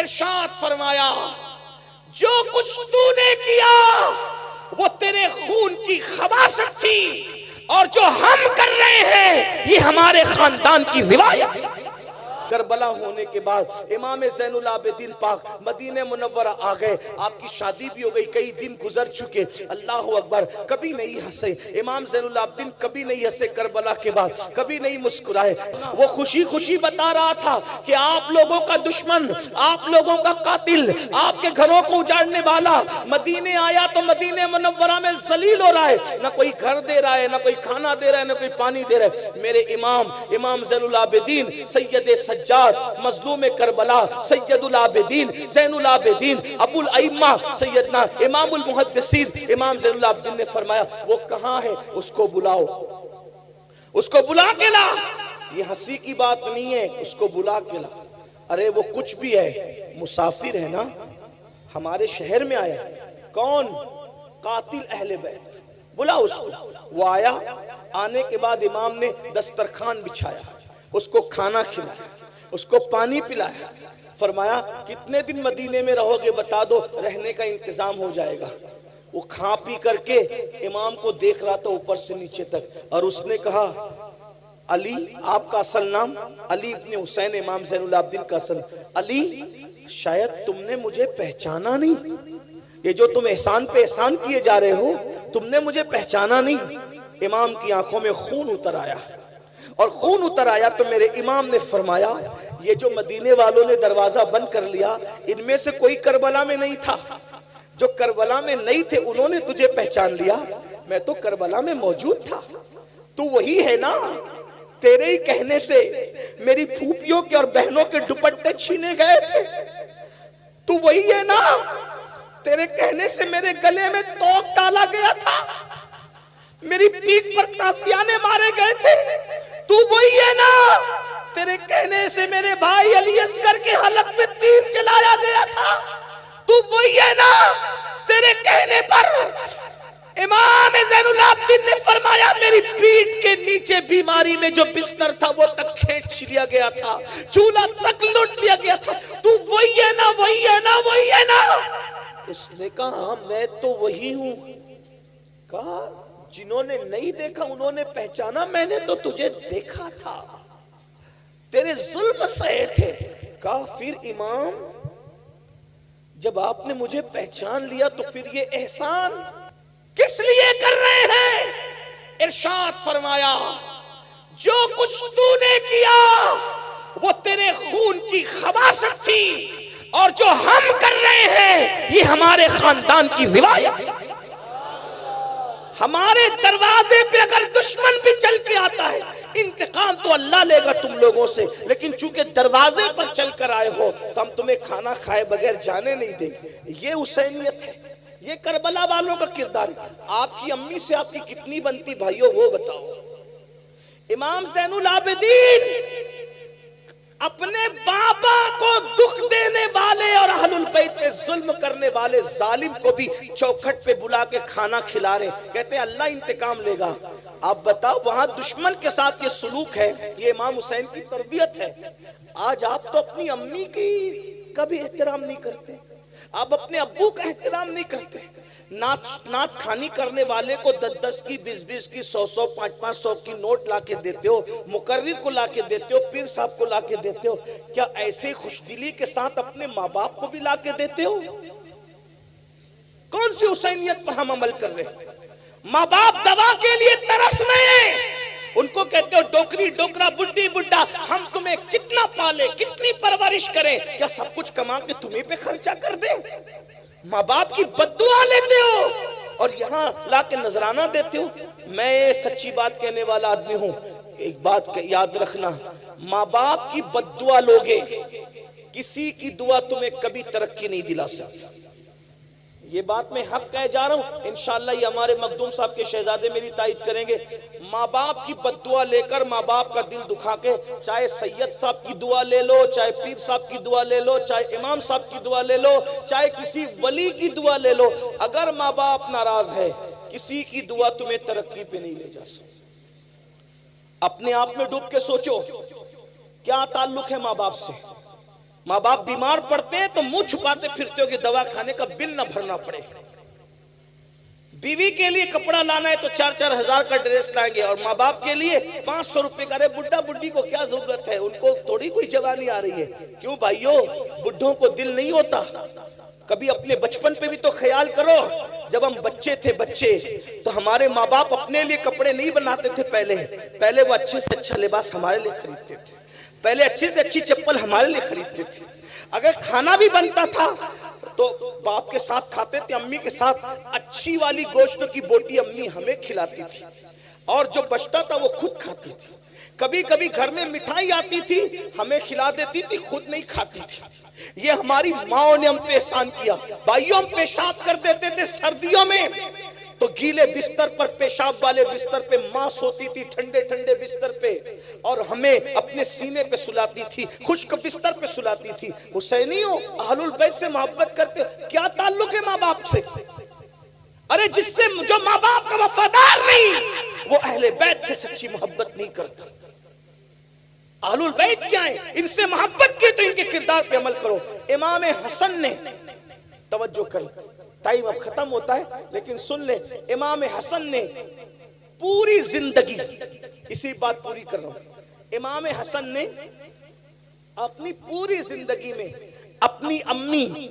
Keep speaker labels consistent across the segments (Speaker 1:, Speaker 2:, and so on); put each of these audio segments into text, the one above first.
Speaker 1: इरशाद फरमाया, जो कुछ तूने किया वो तेरे खून की खबासत थी, और जो हम कर रहे हैं ये हमारे खानदान की रिवायत। करबला होने के बाद इमाम ज़ैनुल आबिदीन पाक मदीने मुनव्वरा आ गए। आपकी शादी भी हो गई, कई दिन गुजर चुके। अल्लाह अकबर, कभी नहीं हंसे इमाम ज़ैनुल आबिदीन, कभी नहीं हंसे करबला के बाद, कभी नहीं मुस्कुराए। वो खुशी खुशी बता रहा था कि आप लोगों का दुश्मन, आप लोगों का कातिल, आपके घरों को उजाड़ने वाला मदीने आया तो मदीने मुनव्वरा में जलील हो रहा है। ना कोई घर दे रहा है, ना कोई खाना दे रहा है, ना कोई पानी दे रहा है। मेरे इमाम ज़ैनुल आबिदीन सैयद सज्जाद मज़लूम करबला सैयदुल आबिदीन ज़ैनुल आबिदीन अबुल अइम्मा सैयदना इमामुल मुहद्दिसीन इमाम ज़ैनुल आबिदीन ने फरमाया, वो कहाँ है, उसको बुलाओ, उसको बुला के ला। ये हंसी की बात नहीं है, उसको बुला के ला। अरे वो कुछ भी है, मुसाफिर है ना, हमारे शहर में आया। कौन? कातिल अहले बैत, बुला उसको। वो आया। आने के बाद इमाम ने दस्तरखान बिछाया, उसको खाना खिलाया, उसको पानी पिलाया। फरमाया, कितने दिन मदीने में रहोगे बता दो, रहने का इंतजाम हो जाएगा। वो खा पी करके इमाम को देख रहा था ऊपर से नीचे तक, और उसने कहा, अली, आपका असल नाम? अली इब्ने हुसैन, इमाम ज़ैनुल आबिदीन का असल। अली, शायद तुमने मुझे पहचाना नहीं, ये जो तुम एहसान पे एहसान किए जा रहे हो, तुमने मुझे पहचाना नहीं। इमाम की आंखों में खून उतर आया, और खून उतर आया तो मेरे इमाम ने फरमाया, ये जो मदीने वालों ने दरवाजा बंद कर लिया, इनमें से कोई करबला में नहीं था। जो करबला में नहीं थे उन्होंने तुझे पहचान लिया, मैं तो करबला में मौजूद था। तू वही है ना, तेरे ही कहने से मेरी फूफियों के और बहनों के दुपट्टे छीने गए थे। तू वही है ना, तेरे कहने से मेरे गले में तोप डाला गया था, मेरी पीठ पर ताशियाने मारे गए थे। तू वही है ना, तेरे कहने से मेरे भाई अली असगर के हलक में तीर चलाया गया था। तू वही है ना, तेरे कहने पर इमाम ज़ैनुल आबिदीन ने फरमाया, मेरी पीठ के नीचे बीमारी में जो बिस्तर था वो तक खींच लिया गया था, चूल्हा तक लूट लिया गया था। तू वही है ना, वही है ना, वही है ना। उसने कहा, मैं तो वही हूं। कहा, जिन्होंने नहीं देखा उन्होंने पहचाना, मैंने तो तुझे देखा था, तेरे जुल्म सहे थे। कहा, फिर इमाम, जब आपने मुझे पहचान लिया तो फिर ये एहसान किस लिए कर रहे हैं? इरशाद फरमाया, जो कुछ तूने किया वो तेरे खून की खबासत थी, और जो हम कर रहे हैं ये हमारे खानदान की रिवायत। हमारे दरवाजे पे अगर दुश्मन भी चल के आता है, इंतकाम तो अल्लाह लेगा तुम लोगों से, लेकिन चूंकि दरवाजे पर चल कर आए हो तो हम तुम्हें खाना खाए बगैर जाने नहीं देंगे। ये हुसैनियत है, ये करबला वालों का किरदार है। आपकी अम्मी से आपकी कितनी बनती भाइयों, वो बताओ। इमाम ज़ैनुल आबिदीन अपने बाबा को दुख देने वाले और अहलुल बैत पे जुल्म करने वाले जालिम को भी चौखट पे बुला के खाना खिला रहे, कहते हैं अल्लाह इंतकाम लेगा। आप बताओ, वहां दुश्मन के साथ ये सलूक है, ये इमाम हुसैन की तरबियत है। आज आप तो अपनी अम्मी की कभी एहतराम नहीं करते, आप अपने अब्बू का एहतराम नहीं करते। नाच खानी करने वाले को 10-10 की, 20-20 की, 100-100, 500-500 की नोट लाके देते हो, मुकर्रिर को लाके देते हो, पीर साहब को लाके देते हो। क्या ऐसे खुशदिली के साथ अपने माँ बाप को भी लाके देते हो? कौन सी हुसैनियत पर हम अमल कर रहे हैं? माँ बाप दवा के लिए तरस रहे, उनको कहते हो डोकरी डोकरा, बुड्ढी बुड्ढा, हम तुम्हें कितना पाले, कितनी परवरिश करें, क्या सब कुछ कमा के तुम्हें पे खर्चा कर दे? माँ बाप की बद्दुआ लेते हो और यहाँ लाके नजराना देते हो। मैं सच्ची बात कहने वाला आदमी हूँ, एक बात याद रखना, माँ बाप की बद्दुआ लोगे, किसी की दुआ तुम्हें कभी तरक्की नहीं दिला सकती। ये बात मैं हक कह जा रहा हूँ, इंशाअल्लाह ये हमारे मखदूम साहब के शहजादे मेरी तायद करेंगे। माँ बाप की बद्दुआ लेकर माँ बाप का दिल दुखा के, चाहे सैयद साहब की दुआ ले लो, चाहे पीर साहब की दुआ ले लो, चाहे इमाम साहब की दुआ ले लो, चाहे किसी वली की दुआ ले लो, अगर माँ बाप नाराज है, किसी की दुआ तुम्हें तरक्की पे नहीं ले जा सकती। अपने आप में डूब के सोचो, क्या ताल्लुक है माँ बाप से? माँ बाप बीमार पड़ते हैं तो मुंह छुपाते फिरते हो कि दवा खाने का बिल ना भरना पड़े। बीवी के लिए कपड़ा लाना है तो 4-4 हजार का ड्रेस लाएंगे, और माँ बाप के लिए 500 रुपए का। अरे बुढ़ा बुढ़ी को क्या जरूरत है, उनको थोड़ी कोई जवानी आ रही है। क्यों भाइयों, बुढ़ों को दिल नहीं होता? कभी अपने बचपन पे भी तो ख्याल करो। जब हम बच्चे थे तो हमारे माँ बाप अपने लिए कपड़े नहीं बनाते थे। पहले वो अच्छे से अच्छा लिबास हमारे लिए खरीदते थे, पहले अच्छी से अच्छी चप्पल हमारे लिए खरीदते थे। अगर खाना भी बनता था तो बाप के साथ खाते थे, अम्मी के साथ। अच्छी वाली गोश्त की बोटी अम्मी हमें खिलाती थी, और जो बचता था वो खुद खाती थी। कभी कभी घर में मिठाई आती थी, हमें खिला देती थी, खुद नहीं खाती थी। ये हमारी माओ ने हम पे एहसान किया। भाइयों, हम पेशाब कर देते थे सर्दियों में, तो गीले बिस्तर पर, पेशाब वाले बिस्तर पे मां सोती थी, ठंडे ठंडे बिस्तर पे, और हमें अपने सीने पे सुलाती थी, खुश्क बिस्तर पे सुलाती थी। हुसैनियों, अहलुल बैत से मोहब्बत करते, क्या ताल्लुक है माँ बाप से? अरे जिससे जो माँ बाप का वफादार नहीं, वो अहले बैत से सच्ची मोहब्बत नहीं करता। अहलुल बैत क्या है? इनसे मोहब्बत की तो इनके किरदार पे अमल करो। इमाम हसन ने, तवज्जो कर, टाइम अब खत्म होता है लेकिन सुन ले, इमाम हसन ने पूरी जिंदगी, इसी बात पूरी कर रहा हूं, इमाम हसन ने अपनी पूरी जिंदगी में अपनी अम्मी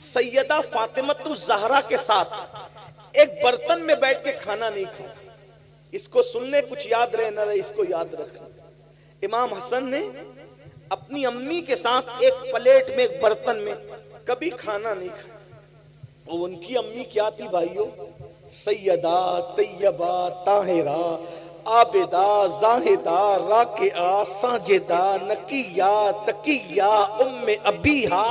Speaker 1: सैयदा फातिमतुज ज़हरा के साथ एक बर्तन में बैठ के खाना नहीं खाया। इसको सुनने कुछ याद रहे न रहे, इसको याद रखना। इमाम हसन ने अपनी अम्मी के साथ एक प्लेट में, एक बर्तन में कभी खाना नहीं खाया। और उनकी अम्मी क्या थी भाइयों? सैयदा तैयबा ताहिरा आबिदा जाहिदा राकिआ साजिदा नकिया तकिया उम्मे अबीहा।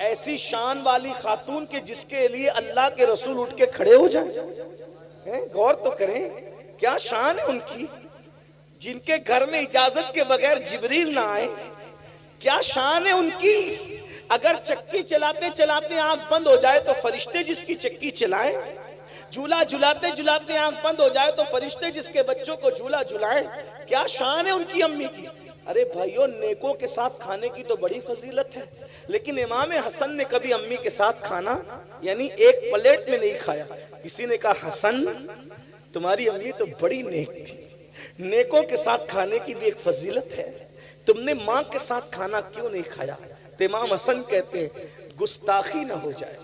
Speaker 1: ऐसी शान वाली खातून के जिसके लिए अल्लाह के रसूल उठ के खड़े हो जाए। गौर तो करें, क्या शान है उनकी। जिनके घर में इजाजत के बगैर जिब्रील ना आए, क्या शान है उनकी। अगर चक्की चलाते चलाते आंख बंद हो जाए तो फरिश्ते जिसकी चक्की चलाएं, झूला झुलाते झुलाते आंख बंद हो जाए तो फरिश्ते जिसके बच्चों को झूला झुलाएं। क्या शान है उनकी अम्मी की। अरे भाइयों, नेकों के साथ खाने की तो बड़ी फजीलत है, लेकिन इमाम हसन ने कभी अम्मी के साथ खाना यानी एक प्लेट में नहीं खाया। किसी ने कहा, हसन तुम्हारी अम्मी तो बड़ी नेक थी, नेकों के साथ खाने की भी एक फजीलत है, तुमने माँ के साथ खाना क्यों नहीं खाया? तो इमाम हसन कहते हैं, गुस्ताखी ना हो जाए,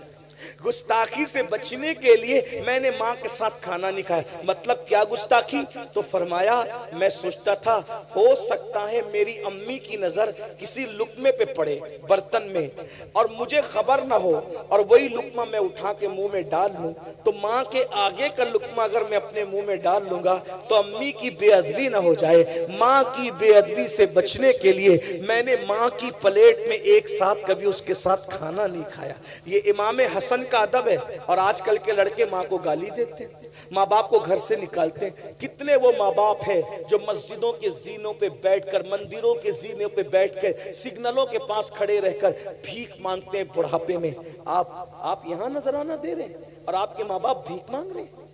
Speaker 1: गुस्ताखी से बचने के लिए मैंने माँ के साथ खाना नहीं खाया। मतलब क्या गुस्ताखी? तो फरमाया, मैं सोचता था हो सकता है मेरी अम्मी की नजर किसी लुकमे पे पड़े बर्तन में और मुझे खबर ना हो, और वही लुकमा मैं उठा के मुंह में डाल लूं, तो माँ के आगे का लुकमा अगर मैं अपने मुंह में डाल लूंगा तो अम्मी की बेअदबी ना हो जाए। माँ की बेअदबी से बचने के लिए मैंने माँ की प्लेट में एक साथ कभी उसके साथ खाना नहीं खाया। ये इमाम हसन का अदब है। और आजकल के लड़के माँ को गाली देते हैं, माँ बाप को घर से निकालते हैं। कितने वो माँ बाप है जो मस्जिदों के जीनों पे बैठकर, मंदिरों के जीनों पे बैठकर, सिग्नलों के पास खड़े रहकर भीख मांगते हैं बुढ़ापे में। आप यहाँ नजराना दे रहे हैं और आपके माँ बाप भीख मांग रहे हैं।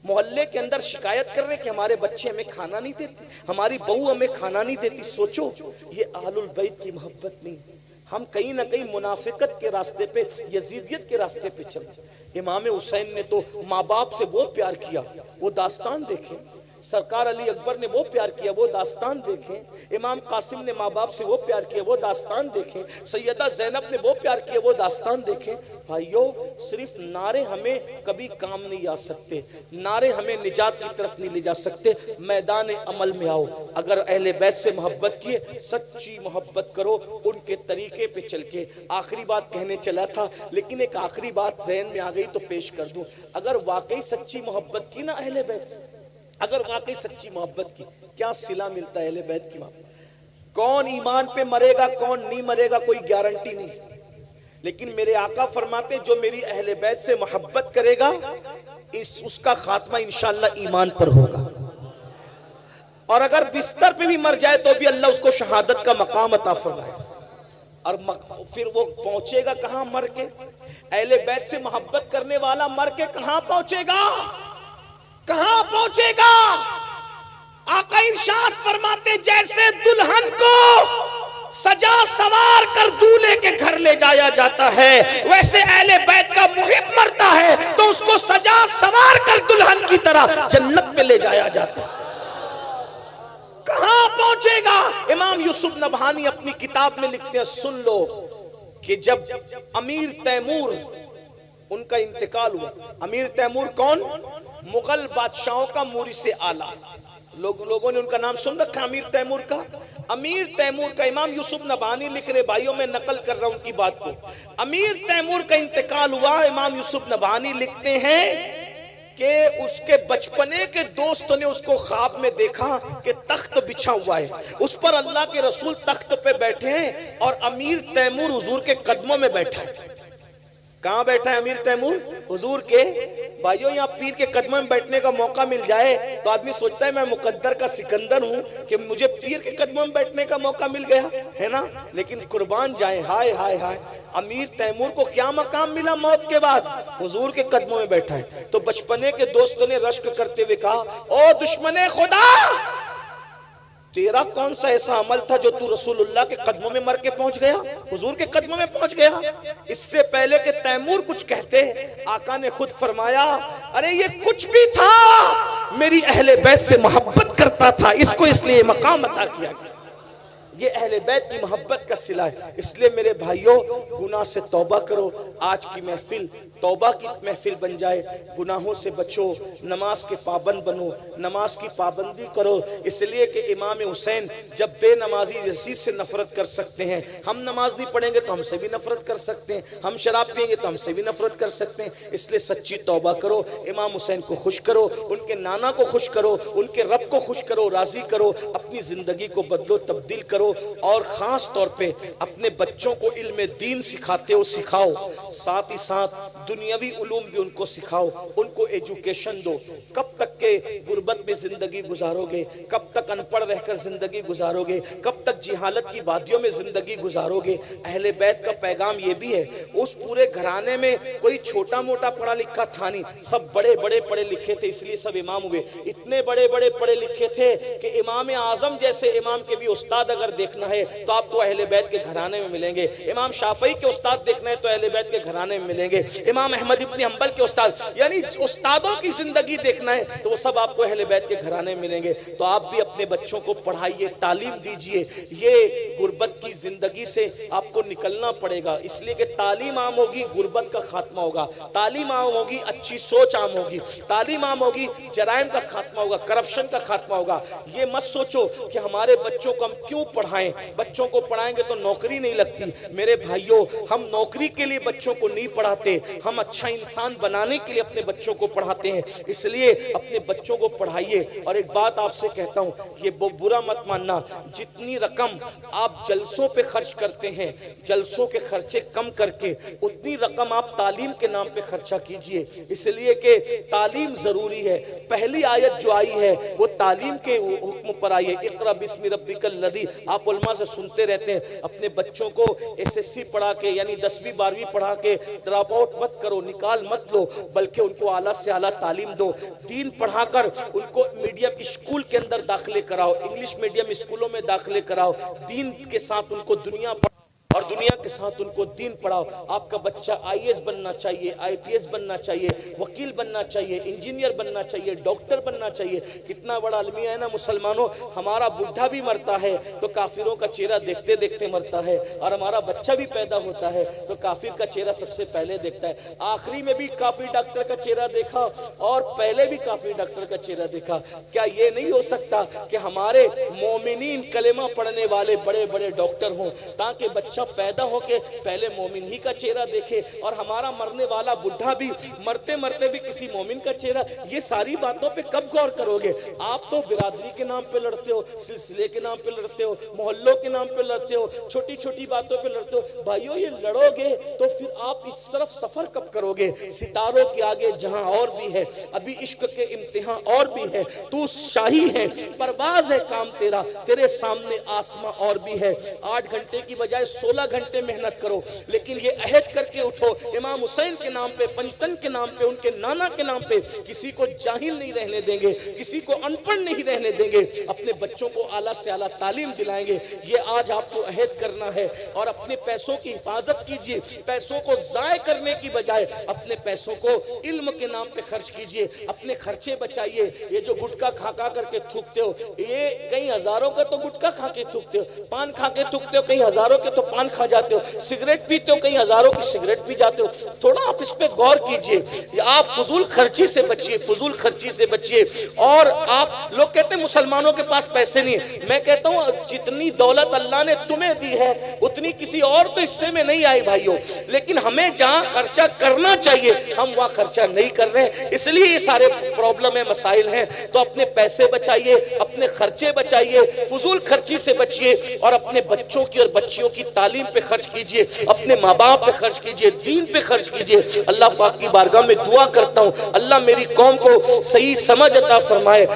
Speaker 1: मोहल्ले के अंदर शिकायत कर रहे हैं कि हमारे बच्चे हमें खाना नहीं देते, हमारी बहू हमें खाना नहीं देती। सोचो, ये अहलुल बैत की मोहब्बत नहीं, हम कहीं ना कहीं मुनाफिकत के रास्ते पे, यजीदियत के रास्ते पे चले। इमाम हुसैन ने तो माँ बाप से वो प्यार किया, वो दास्तान देखें। सरकार अली अकबर ने वो प्यार किया, वो दास्तान देखें। इमाम कासिम ने माँ बाप से वो प्यार किया, वो दास्तान देखें। सैयदा ज़ैनब ने वो प्यार किया, वो दास्तान देखें। भाइयों, सिर्फ नारे हमें कभी काम नहीं आ सकते, नारे हमें निजात की तरफ नहीं ले जा सकते। मैदान अमल में आओ। अगर अहले बैत से मोहब्बत किए, सच्ची मोहब्बत करो उनके तरीके पे चल के। आखिरी बात कहने चला था, लेकिन एक आखिरी बात जहन में आ गई तो पेश कर दूं। अगर वाकई सच्ची मोहब्बत की ना अहले बैत, अगर वाकई सच्ची मोहब्बत की, क्या सिला मिलता है अहले बैत की मोहब्बत। कौन ईमान पे मरेगा, कौन नहीं मरेगा, कोई गारंटी नहीं, लेकिन मेरे आका फरमाते जो मेरी अहले बैत से मोहब्बत करेगा उसका खात्मा इंशाअल्लाह ईमान पर होगा। और अगर बिस्तर पे भी मर जाए तो भी अल्लाह उसको शहादत का मकाम अता फरमाए। और फिर वो पहुंचेगा कहां मर के? अहले बैत से मोहब्बत करने वाला मर के कहां पहुंचेगा? कहां पहुंचेगा? आका इरशाद फरमाते जैसे दुल्हन को सजा सवार कर दूल्हे के घर ले जाया जाता है, वैसे अहले बैत का मुहिब मरता है तो उसको सजा सवार कर दुल्हन की तरह जन्नत पे ले जाया जाता है। कहां पहुंचेगा? इमाम यूसुफ नबहानी अपनी किताब में लिखते हैं, सुन लो, कि जब अमीर तैमूर उनका इंतकाल हुआ। अमीर तैमूर कौन? मुगल बादशाहों का मुरीसे आला। लोगों ने उनका नाम सुन रखा अमीर तैमूर का। अमीर तैमूर का इमाम यूसुफ नबहानी लिख रहे, भाइयों में नकल कर रहा हूं उनकी बात को। अमीर तैमूर का इंतकाल हुआ। इमाम यूसुफ नबहानी लिखते हैं कि उसके बचपने के दोस्तों ने उसको ख्वाब में देखा कि तख्त बिछा हुआ है, उस पर अल्लाह के रसूल तख्त पे बैठे हैं और अमीर तैमूर हुजूर के कदमों में बैठा है। कहां बैठा है अमीर तैमूर? हुजूर के। भाइयों, यहाँ पीर के कदमों में बैठने का मौका मिल जाए तो आदमी सोचता है मैं मुकद्दर का सिकंदर हूं कि मुझे पीर के कदमों में बैठने का मौका मिल गया है ना। लेकिन कुर्बान जाए, हाय हाय हाय, अमीर तैमूर को क्या मकाम मिला मौत के बाद? हुजूर के कदमों में बैठा है। तो बचपने के दोस्तों ने रश्क करते हुए कहा, ओ दुश्मने खुदा, तेरा कौन सा ऐसा अमल था जो तू रसूलुल्लाह के कदमों में मर के पहुंच गया, हुजूर के कदमों में पहुंच गया? इससे पहले कि तैमूर कुछ कहते, आका ने खुद फरमाया, अरे ये कुछ भी था, मेरी अहले बैत से मोहब्बत करता था, इसको इसलिए मकाम अता किया गया। ये अहले बैत की मोहब्बत का सिला है। इसलिए मेरे भाइयों, गुनाह से तौबा करो। आज की महफिल तौबा की महफिल बन जाए। गुनाहों से बचो, नमाज के पाबंद बनो, नमाज की पाबंदी करो। इसलिए कि इमाम हुसैन जब बेनमाजी यजीद से नफरत कर सकते हैं, हम नमाज नहीं पढ़ेंगे तो हमसे भी नफरत कर सकते हैं, हम शराब पिएंगे तो हमसे भी नफरत कर सकते हैं। इसलिए सच्ची तौबा करो, इमाम हुसैन को खुश करो, उनके नाना को खुश करो, उनके रब को खुश करो, राजी करो, अपनी जिंदगी को बदलो, तब्दील करो। और खास तौर पे अपने बच्चों को इल्म दीन सिखाते हो, सिखाओ, साथ ही साथ दुनियावी उलूम भी उनको सिखाओ, उनको एजुकेशन दो। कब तक के गुर्बत में जिंदगी गुजारोगे? कब तक अनपढ़ रहकर जिंदगी गुजारोगे? कब तक जिहालत की वादियों में जिंदगी गुजारोगे? अहले बैत का पैगाम ये भी है, उस पूरे घराने में कोई छोटा मोटा पढ़ा लिखा था नहीं, सब बड़े बड़े पढ़े लिखे थे, इसलिए सब इमाम हुए। इतने बड़े बड़े पढ़े लिखे थे कि इमाम आजम जैसे इमाम के भी उस्ताद अगर देखना है तो आपको अहले बैत के घराने में मिलेंगे। इमाम शाफई के उस्ताद देखना है तो अहले बैत के घराने में मिलेंगे। इमाम अहमद इब्न हंबल के उस्ताद, यानी उस्तादों की जिंदगी देखना है तो वो सब आपको अहले बैत के घराने में मिलेंगे। तो आप भी अपने बच्चों को पढ़ाइए, तालीम दीजिए। ये गुर्बत की जिंदगी से आपको निकलना पड़ेगा, इसलिए कि तालीम आम होगी, गुर्बत का खात्मा होगा। तालीम आम होगी, अच्छी सोच आम होगी। तालीम आम होगी, जराइम का खात्मा होगा, करप्शन का खात्मा होगा। ये मत सोचो कि हमारे बच्चों को हम क्यों पढ़ाएं, बच्चों को पढ़ाएंगे तो नौकरी नहीं लगती। मेरे भाइयों, हम नौकरी के लिए बच्चों को नहीं पढ़ाते, हम अच्छा इंसान बनाने के लिए अपने बच्चों को पढ़ाते हैं। इसलिए अपने बच्चों को पढ़ाइए। और एक बात आपसे कहता हूं, ये बुरा मत मानना, जितनी रकम आप जलसों पे खर्च करते हैं, जलसों के खर्चे कम करके उतनी रकम आप तालीम के नाम पे खर्चा कीजिए। इसलिए कि तालीम जरूरी है। पहली आयत जो आई है वो तालीम के हुक्म पर आई है, इक़रा बिस्मि रब्बिकल लज़ी। आप उलमा से सुनते रहते हैं, अपने बच्चों को एसएससी पढ़ा के, यानी 10वीं 12वीं पढ़ा के ड्रॉप आउट मत करो, निकाल मत लो, बल्कि उनको आला से आला तालीम दो। दीन पढ़ाकर उनको मीडियम स्कूल के अंदर दाखिले कराओ, इंग्लिश मीडियम स्कूलों में दाखिले कराओ। दीन के साथ उनको दुनिया और दुनिया के साथ उनको दीन पढ़ाओ। आपका बच्चा आईएएस बनना चाहिए, आईपीएस बनना चाहिए, वकील बनना चाहिए, इंजीनियर बनना चाहिए, डॉक्टर बनना चाहिए। कितना बड़ा अलमिया है ना मुसलमानों, हमारा बुढ़ा भी मरता है तो काफिरों का चेहरा देखते देखते मरता है, और हमारा बच्चा भी पैदा होता है तो काफिर का चेहरा सबसे पहले देखता है। आखिरी में भी काफिर डॉक्टर का चेहरा देखा और पहले भी काफिर डॉक्टर का चेहरा देखा। क्या ये नहीं हो सकता कि हमारे मोमिनीन कलेमा पढ़ने वाले बड़े बड़े डॉक्टर हों, ताकि बच्चा पैदा होके पहले मोमिन ही का चेहरा देखे, और हमारा मरने वाला बुढ़ा भी मरते मरते भी किसी मोमिन का चेहरा। ये सारी बातों पे कब गौर करोगे? आप तो बिरादरी के नाम पे लड़ते हो, सिलसिले के नाम पे लड़ते हो, मोहल्लों के नाम पे लड़ते हो, छोटी छोटी बातों पे लड़ते हो। भाइयों, ये लड़ोगे तो फिर आप इस तरफ सफर कब करोगे? सितारों के आगे जहां और भी है, अभी इश्क के इम्तिहान और भी है, तू शाही है, परवाज है काम तेरा, तेरे सामने आसमां और भी है। 8 घंटे की बजाय 16 16 घंटे मेहनत करो, लेकिन ये अहद करके उठो इमाम हुसैन के नाम पे, पंचतन के नाम पे, उनके नाना के नाम पे किसी को जाहिल नहीं रहने देंगे, किसी को अनपढ़ नहीं रहने देंगे, अपने बच्चों को आला से आला तालीम दिलाएंगे। ये आज आपको अहद करना है। और अपने पैसों की हिफाजत कीजिए, पैसों को जाय करने की बजाय अपने पैसों को इल्म के नाम पे खर्च कीजिए, अपने खर्चे बचाइए। ये जो गुटखा खा खा करके थूकते हो, ये कई हजारों का तो गुटखा खा के थूकते हो, पान खा के थूकते हो, कई हजारों के तो पान खा जाते हो, सिगरेट पीते हो, कई हजारों की सिगरेट पी जाते हो। थोड़ा आप इस पे गौर कीजिए। आप फजूल खर्ची से बचिए, फजूल खर्ची से बचिए। और आप लोग कहते हैं मुसलमानों के पास पैसे नहीं है, मैं कहता हूँ जितनी दौलत अल्लाह ने तुम्हें दी है उतनी किसी और तो हिस्से में नहीं आई भाइयों, लेकिन हमें जहां खर्चा करना चाहिए हम वहां खर्चा नहीं कर रहे हैं, इसलिए ये सारे प्रॉब्लम है, मसाइल हैं। तो अपने पैसे बचाइए, अपने खर्चे बचाइए, फजूल खर्ची से बचिए और अपने बच्चों की और बच्चियों की तालीम पे खर्च कीजिए, अपने माँ बाप पे खर्च कीजिए, दीन पे खर्च कीजिए। अल्लाह पाक की बारगाह में दुआ करता हूँ अल्लाह मेरी कौम को सही समझ अता फरमाए।